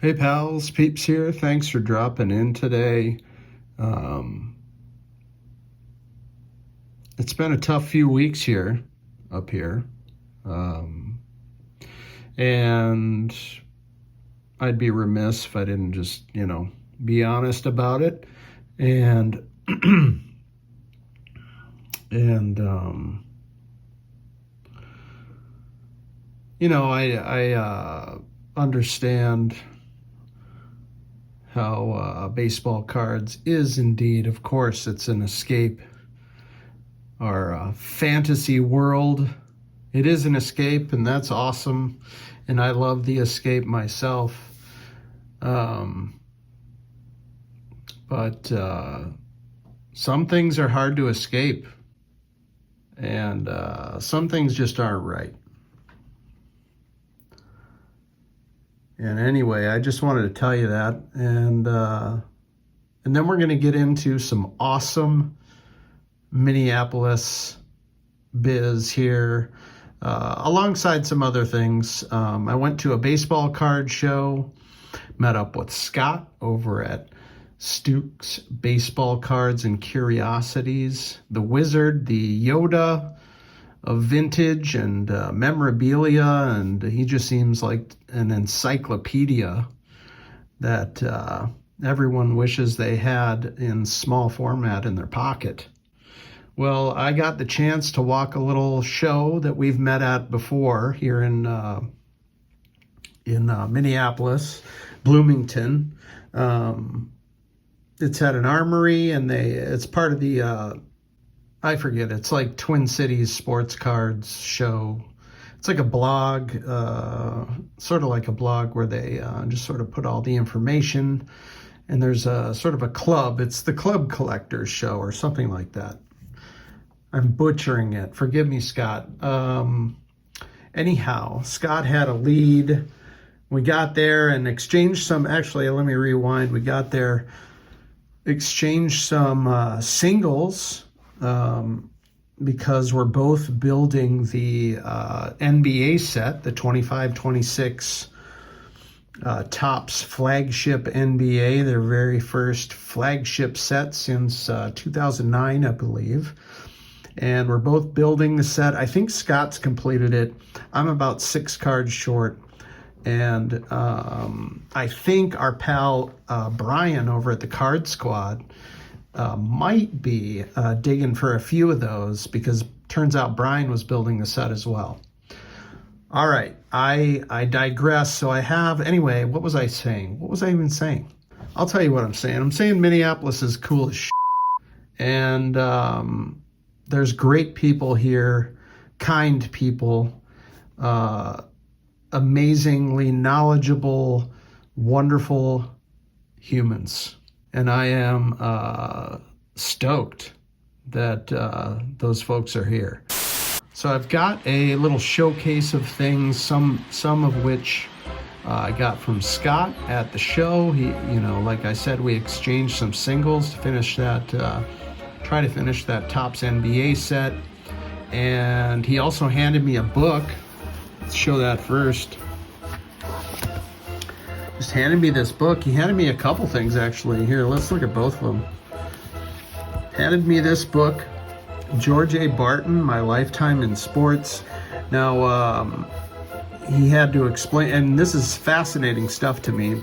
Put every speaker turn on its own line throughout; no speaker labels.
Hey pals, Peeps here. Thanks for dropping in today. Um, it's been a tough few weeks here, up here. Um, and I'd be remiss if I didn't just, be honest about it. And, and I understand how baseball cards is indeed, of course, it's an escape. Our fantasy world, it is an escape, and that's awesome. And I love the escape myself. But some things are hard to escape, and some things just aren't right. And anyway, I just wanted to tell you that, and then we're going to get into some awesome Minneapolis biz here, alongside some other things. I went to a baseball card show, met up with Scott over at Stuke's Baseball Cards and Curiosities, the wizard, the Yoda of vintage and memorabilia, and he just seems like an encyclopedia that everyone wishes they had in small format in their pocket. Well, I got the chance to walk a little show that we've met at before here in Minneapolis, Bloomington. It's at an armory, and it's part of the I forget. It's like Twin Cities Sports Cards show. It's like a blog, sort of like a blog where they just sort of put all the information. And there's a sort of a club. It's the Club Collectors Show or something like that. I'm butchering it. Forgive me, Scott. Anyhow, Scott had a lead. We got there and exchanged some. Actually, let me rewind. We got there, exchanged some singles. Because we're both building the NBA set, the 25-26 Topps flagship NBA, their very first flagship set since 2009, I believe. And we're both building the set. I think Scott's completed it. I'm about 6 cards short. And I think our pal Brian over at the Card Squad might be digging for a few of those, because turns out Brian was building the set as well. All right, I digress. So anyway, what was I saying? What was I even saying? I'll tell you what I'm saying. I'm saying Minneapolis is cool as shit. And there's great people here, kind people, amazingly knowledgeable, wonderful humans. And I am stoked that those folks are here. So I've got a little showcase of things, some of which I got from Scott at the show. He, like I said, we exchanged some singles to finish that, try to finish that Topps NBA set. And he also handed me a book. Let's show that first. Just handed me this book. He handed me a couple things, actually. Here, let's look at both of them. Handed me this book, George A. Barton, My Lifetime in Sports. Now, he had to explain, and this is fascinating stuff to me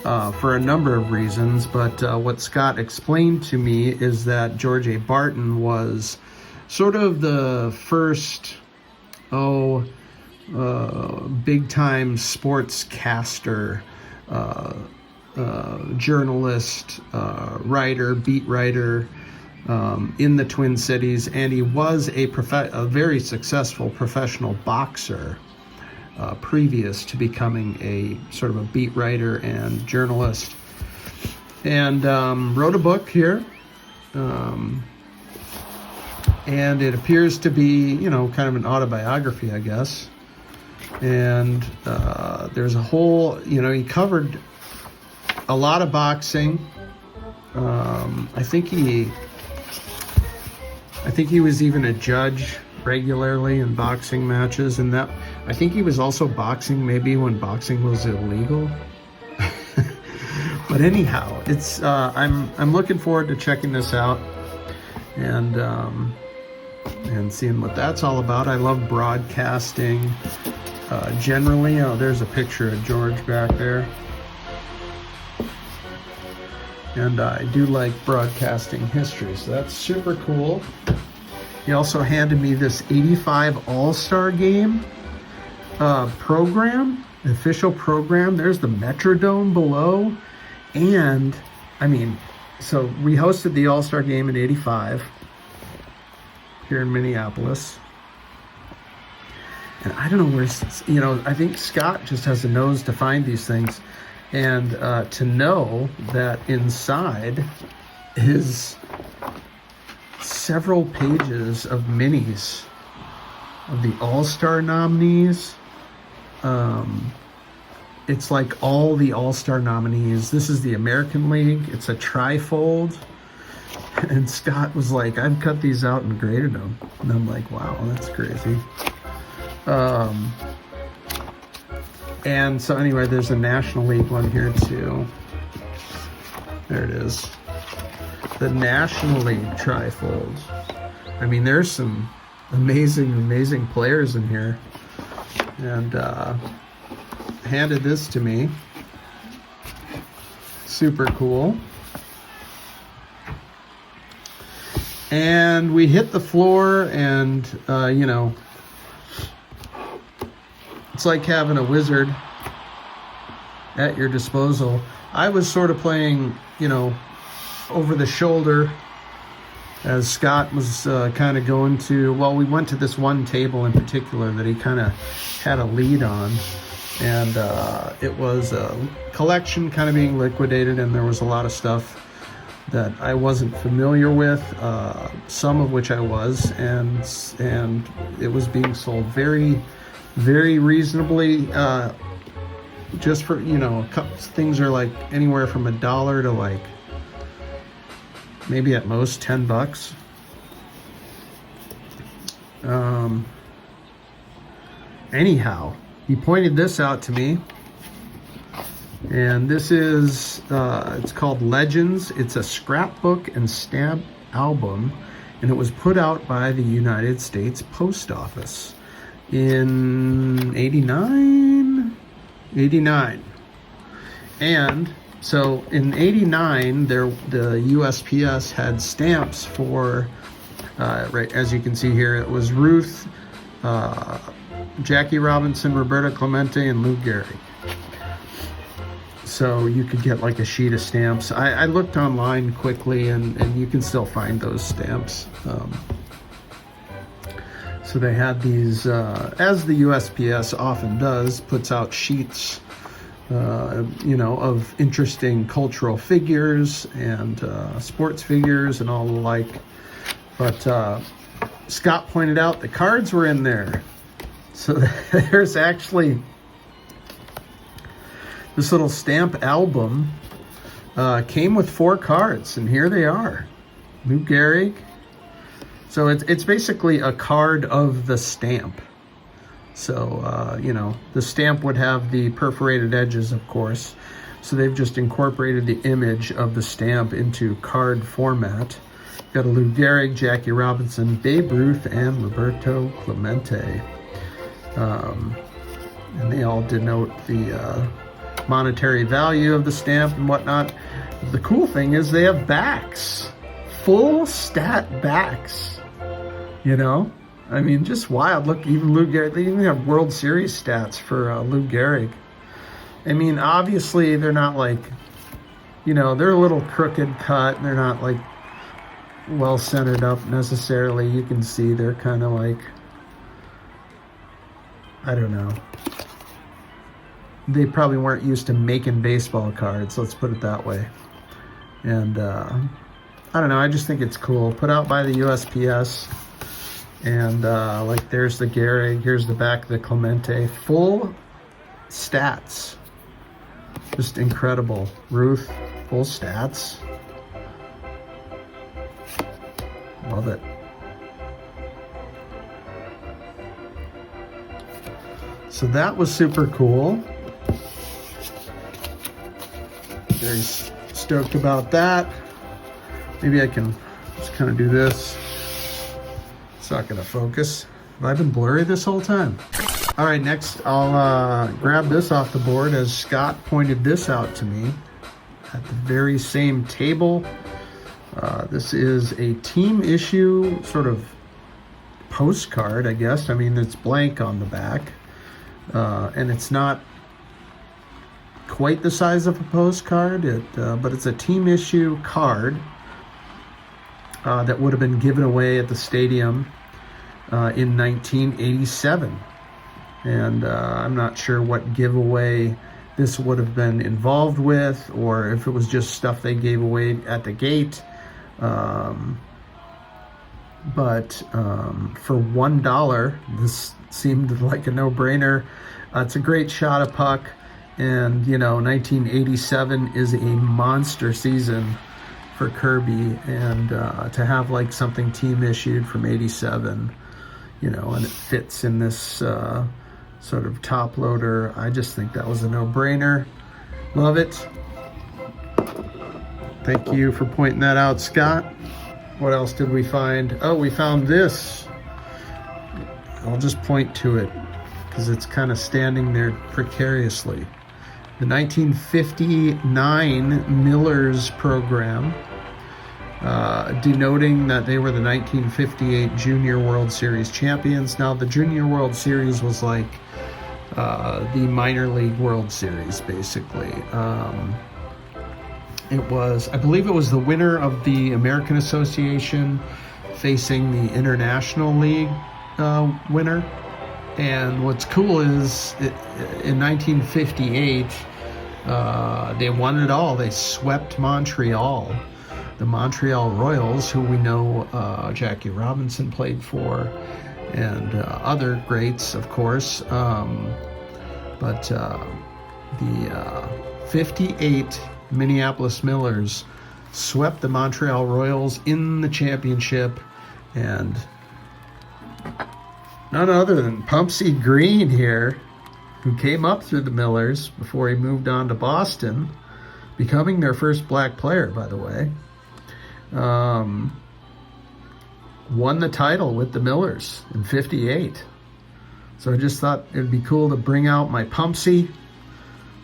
for a number of reasons, but what Scott explained to me is that George A. Barton was sort of the first, big-time sportscaster, journalist, writer, beat writer in the Twin Cities, and he was a very successful professional boxer previous to becoming a sort of a beat writer and journalist, and wrote a book here, and it appears to be, kind of an autobiography, I guess. And there's a whole, he covered a lot of boxing. I think he was even a judge regularly in boxing matches, and that I think he was also boxing maybe when boxing was illegal. But anyhow, it's I'm looking forward to checking this out and seeing what that's all about. I love broadcasting generally. Oh, there's a picture of George back there. And I do like broadcasting history, so that's super cool. He also handed me this 85 All-Star Game program, official program. There's the Metrodome below. And, I mean, so we hosted the All-Star Game in 85 here in Minneapolis. And I don't know where, you know, I think Scott just has a nose to find these things. And to know that inside is several pages of minis of the All-Star nominees. It's like all the All-Star nominees. This is the American League. It's a trifold. And Scott was like, I've cut these out and graded them. And I'm like, wow, that's crazy. And so anyway, there's a National League one here too. There it is. The National League trifold. I mean, there's some amazing players in here. And handed this to me. Super cool. And we hit the floor and, you know, it's like having a wizard at your disposal. I was sort of playing, you know, over the shoulder as Scott was kind of going to, well, we went to this one table in particular that he kind of had a lead on. And it was a collection kind of being liquidated, and there was a lot of stuff that I wasn't familiar with, some of which I was, and it was being sold very reasonably, just for, you know, things are like anywhere from $1 to like maybe at most $10. Anyhow, he pointed this out to me, and this is it's called Legends. It's a scrapbook and stamp album, and it was put out by the United States Post Office in 89. And so in 89, the USPS had stamps for, right, as you can see here, it was Ruth, Jackie Robinson, Roberta Clemente, and Lou Gehrig. So you could get like a sheet of stamps. I looked online quickly, and you can still find those stamps. So they had these, as the USPS often does, puts out sheets, you know, of interesting cultural figures and sports figures and all the like. But Scott pointed out the cards were in there. So there's actually this little stamp album, came with 4 cards, and here they are. Lou Gehrig. So it's basically a card of the stamp. So, you know, the stamp would have the perforated edges, of course. So they've just incorporated the image of the stamp into card format. Got a Lou Gehrig, Jackie Robinson, Babe Ruth, and Roberto Clemente. And they all denote the monetary value of the stamp and whatnot. The cool thing is they have backs. Full stat backs. You know? I mean, just wild. Look, even Lou Gehrig, they even have World Series stats for Lou Gehrig. I mean, obviously, they're not like, you know, they're a little crooked cut. They're not like well centered up necessarily. You can see they're kind of like, I don't know. They probably weren't used to making baseball cards, let's put it that way. And I don't know, I just think it's cool. Put out by the USPS. And like there's the Gehrig, here's the back of the Clemente. Full stats. Just incredible. Ruth, full stats. Love it. So that was super cool. very stoked about that. Maybe I can just kind of do this. It's not gonna focus. Have I been blurry this whole time? All right, next I'll grab this off the board as Scott pointed this out to me at the very same table. This is a team issue sort of postcard, I guess. I mean, it's blank on the back, and it's not quite the size of a postcard, but it's a team issue card that would have been given away at the stadium in 1987. And I'm not sure what giveaway this would have been involved with, or if it was just stuff they gave away at the gate. But for $1, this seemed like a no-brainer. It's a great shot of puck, and 1987 is a monster season for Kirby, and to have like something team issued from '87, and it fits in this sort of top loader. I just think that was a no-brainer. Love it. Thank you for pointing that out, Scott. What else did we find? Oh, we found this. I'll just point to it because it's kind of standing there precariously. The 1959 Millers program, denoting that they were the 1958 Junior World Series champions. Now, the Junior World Series was like the minor league World Series, basically. It was, I believe it was the winner of the American Association facing the International League winner. And what's cool is in 1958, they won it all. They swept Montreal, the Montreal Royals, who we know Jackie Robinson played for, and other greats, of course. But the 58 Minneapolis Millers swept the Montreal Royals in the championship, and none other than Pumpsie Green here, who came up through the Millers before he moved on to Boston, becoming their first black player, by the way, won the title with the Millers in '58. So I just thought it'd be cool to bring out my Pumpsie,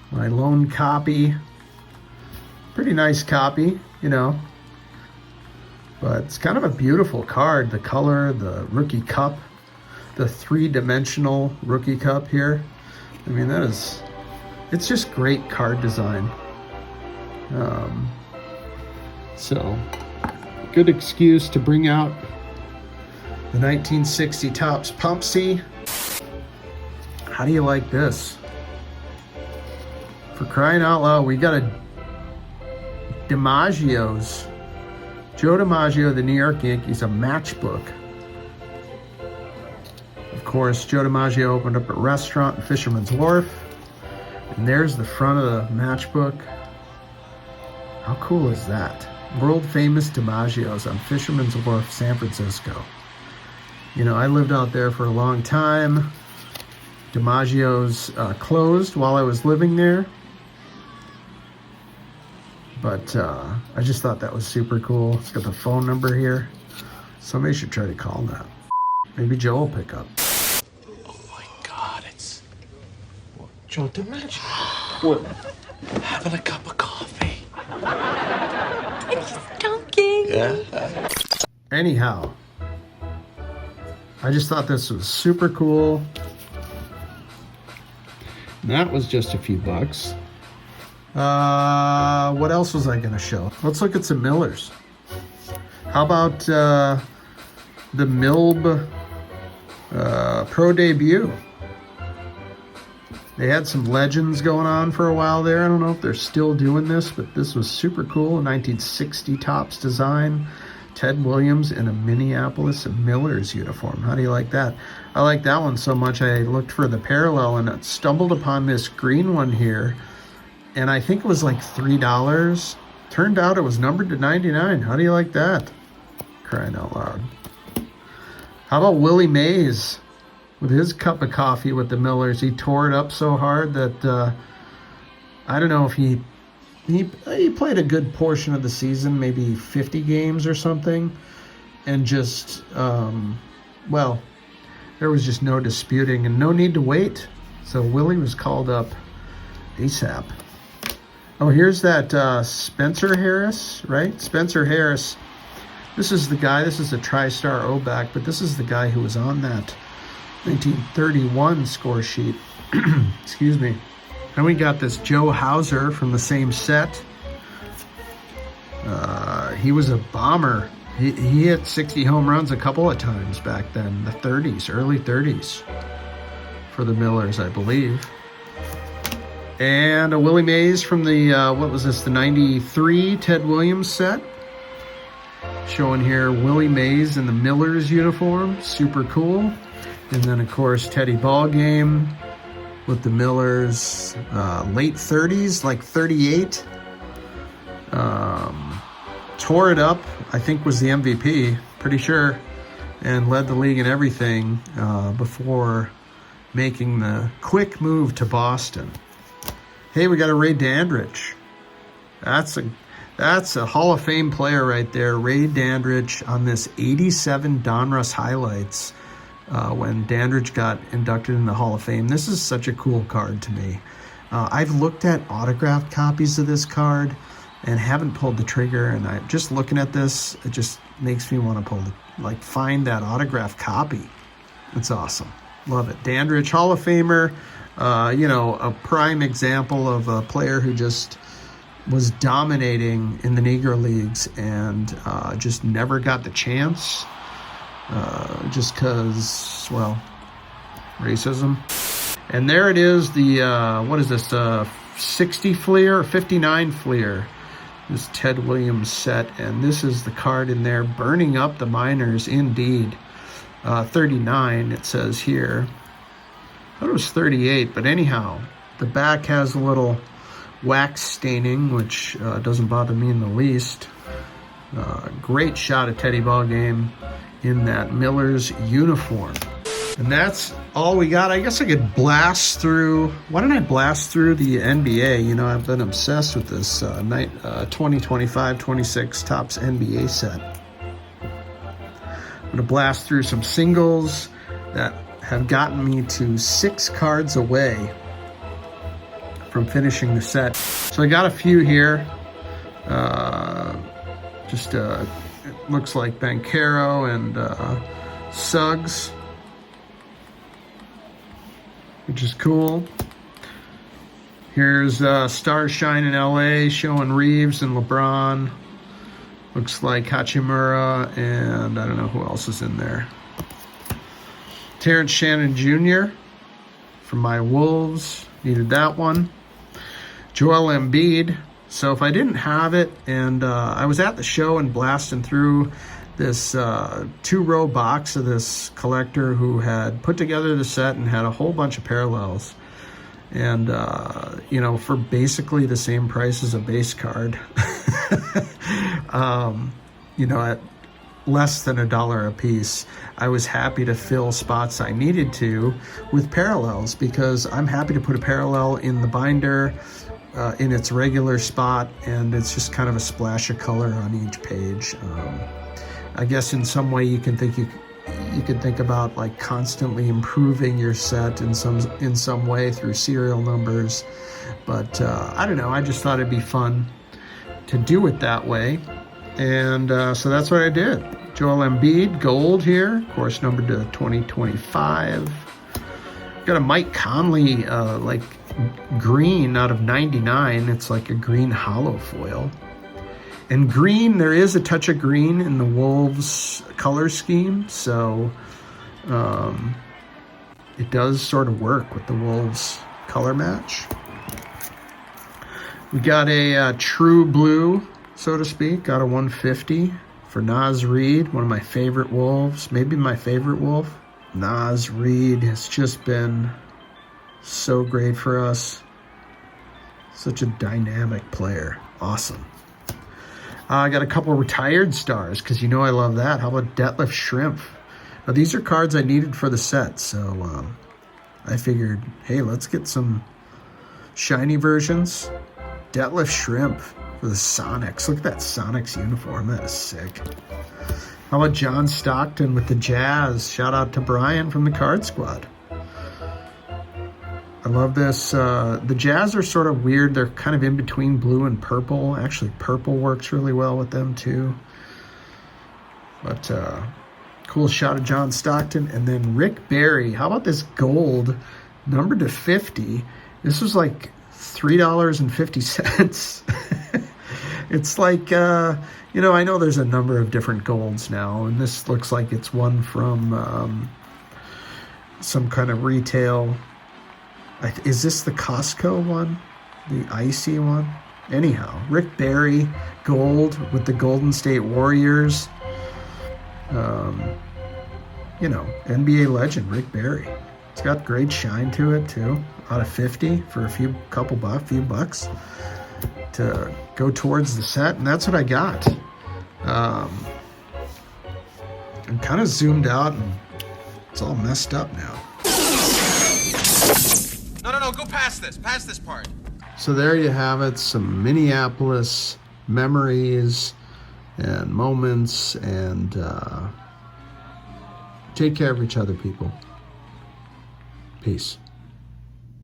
my lone copy. Pretty nice copy, but it's kind of a beautiful card. The color, the rookie cup, the three-dimensional rookie cup here. I mean, it's just great card design. So, good excuse to bring out the 1960 Topps Pumpsie. How do you like this? For crying out loud, we got a DiMaggio's, Joe DiMaggio, the New York Yankees, a matchbook. Of course, Joe DiMaggio opened up a restaurant in Fisherman's Wharf, and there's the front of the matchbook. How cool is that? World famous DiMaggio's on Fisherman's Wharf, San Francisco. I lived out there for a long time. DiMaggio's closed while I was living there. But I just thought that was super cool. It's got the phone number here. Somebody should try to call that. Maybe Joe will pick up.
Oh my God, it's Joe DiMaggio. What? Having a cup of coffee.
It's dunking.
Yeah.
Anyhow, I just thought this was super cool. And that was just a few bucks. What else was I gonna show? Let's look at some Millers. How about the Milb Pro Debut? They had some legends going on for a while there. I don't know if they're still doing this, but this was super cool. 1960 Topps design. Ted Williams in a Minneapolis Millers uniform. How do you like that? I like that one so much I looked for the parallel and stumbled upon this green one here. And I think it was like $3. Turned out it was numbered to 99. How do you like that? Crying out loud. How about Willie Mays with his cup of coffee with the Millers? He tore it up so hard that I don't know if he he played a good portion of the season, maybe 50 games or something, and just well, there was just no disputing and no need to wait. So Willie was called up ASAP. Oh, here's that Spencer Harris, right? Spencer Harris. This is the guy. This is a TriStar O-back, but this is the guy who was on that 1931 score sheet. Excuse me. And we got this Joe Hauser from the same set. He was a bomber. He hit 60 home runs a couple of times back then, the 30s, early 30s, for the Millers, I believe. And a Willie Mays from the, what was this, the 93 Ted Williams set. Showing here Willie Mays in the Millers uniform, super cool. And then, of course, Teddy Ballgame with the Millers, late 30s, like 38. Tore it up, I think was the MVP, pretty sure, and led the league in everything before making the quick move to Boston. Hey, we got a Ray Dandridge. That's a Hall of Fame player right there, Ray Dandridge, on this 87 Donruss highlights. When Dandridge got inducted in the Hall of Fame. This is such a cool card to me. I've looked at autographed copies of this card and haven't pulled the trigger, and I just looking at this, it just makes me want to find that autographed copy. It's awesome. Love it. Dandridge, Hall of Famer, a prime example of a player who just was dominating in the Negro Leagues and just never got the chance. Just because, well, racism. And there it is, the, what is this, 60 Fleer or 59 Fleer, this Ted Williams set. And this is the card in there, burning up the minors, indeed. 39, it says here. I thought it was 38, but anyhow, the back has a little wax staining, which doesn't bother me in the least. Great shot at Teddy Ballgame in that Miller's uniform. And that's all we got. I guess I could blast through. Why don't I blast through the NBA? You know, I've been obsessed with this 2025-26 Topps NBA set. I'm going to blast through some singles that have gotten me to 6 cards away from finishing the set. So I got a few here. It looks like Banchero and Suggs, which is cool. Here's Stars Shine in LA showing Reeves and LeBron. Looks like Hachimura and I don't know who else is in there. Terrence Shannon Jr. from my Wolves. Needed that one. Joel Embiid. So if I didn't have it, and I was at the show and blasting through this 2-row box of this collector who had put together the set and had a whole bunch of parallels. And, for basically the same price as a base card, at less than $1 a piece, I was happy to fill spots I needed to with parallels, because I'm happy to put a parallel in the binder in its regular spot, and it's just kind of a splash of color on each page. I guess in some way you can think about like constantly improving your set in some way through serial numbers, but I don't know. I just thought it'd be fun to do it that way, and so that's what I did. Joel Embiid, gold here, of course, numbered to 2025. Got a Mike Conley, green out of 99. It's like a green hollow foil. And green, there is a touch of green in the Wolves color scheme, so it does sort of work with the Wolves color match. We got a true blue, so to speak. Got a 150 for Naz Reid, one of my favorite Wolves, maybe my favorite Wolf. Naz Reid has just been so great for us. Such a dynamic player. Awesome. I got a couple retired stars, because you know I love that. How about Detlef Schrempf? Now, these are cards I needed for the set, so I figured, hey, let's get some shiny versions. Detlef Shrimp for the Sonics. Look at that Sonics uniform. That is sick. How about John Stockton with the Jazz? Shout out to Brian from the Card Squad. I love this. The Jazz are sort of weird. They're kind of in between blue and purple. Actually, purple works really well with them too. But cool shot of John Stockton. And then Rick Barry. How about this gold numbered to 50? This was like $3.50. It's like, I know there's a number of different golds now, and this looks like it's one from some kind of retail. Is this the Costco one? The icy one? Anyhow, Rick Barry, gold with the Golden State Warriors. NBA legend, Rick Barry. It's got great shine to it, too. Out of 50 for a few bucks to go towards the set, and that's what I got. I'm kind of zoomed out, and it's all messed up now.
No, go past this part.
So there you have it, some Minneapolis memories and moments, and take care of each other, people. Peace.